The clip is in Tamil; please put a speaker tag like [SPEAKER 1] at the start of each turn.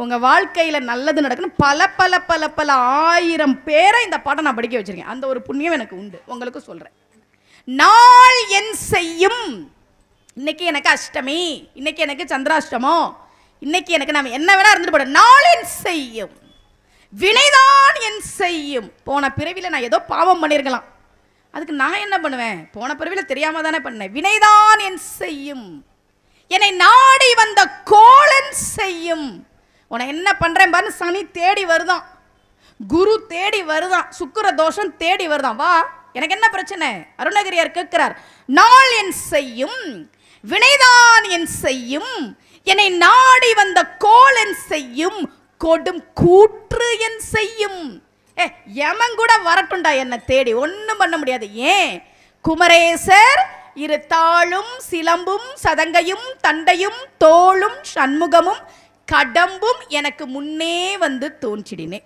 [SPEAKER 1] உங்கள் வாழ்க்கையில் நல்லது நடக்கணும். பல பல பல பல ஆயிரம் பேரை இந்த பாடம் நான் படிக்க வச்சிருக்கேன். அந்த ஒரு புண்ணியம் எனக்கு உண்டு. உங்களுக்கு சொல்கிறேன். நாள் என் செய்யும். இன்னைக்கு எனக்கு அஷ்டமி, இன்னைக்கு எனக்கு சந்திராஷ்டமம், இன்னைக்கு எனக்கு நான் என்ன வேணா இருந்துட்டு போட. நாள் என் செய்யும், வினைதான் என் செய்யும். போன பிறவியில் நான் ஏதோ பாவம் பண்ணியிருக்கலாம், அதுக்கு நான் என்ன பண்ணுவேன்? போன பிறவியில் தெரியாம தானே பண்ணேன். வினைதான் என் செய்யும், என்னை நாடி வந்த கோளன் செய்யும். உன என்ன பண்றேன் பாரு. சனி தேடி வருதான், குரு தேடி வருதான், சுக்கிர தோஷம் தேடி வருதான். வா, எனக்கு என்ன பிரச்சனை? அருணகிரியார் கேட்கிறார். நாள் என் செய்யும், வினைதான் என் செய்யும், என்னை நாடி வந்த கோளன் செய்யும், கொடும் கூற்று என் செய்யும். யமன் கூட வரட்டுண்டா என்ன தேடி, ஒன்றும் பண்ண முடியாது. ஏன்? குமரேசர் இரு தாளும் சிலம்பும் சதங்கையும் தண்டையும் தோளும் சண்முகமும் கடம்பும் எனக்கு முன்னே வந்து தோன்றிடினே.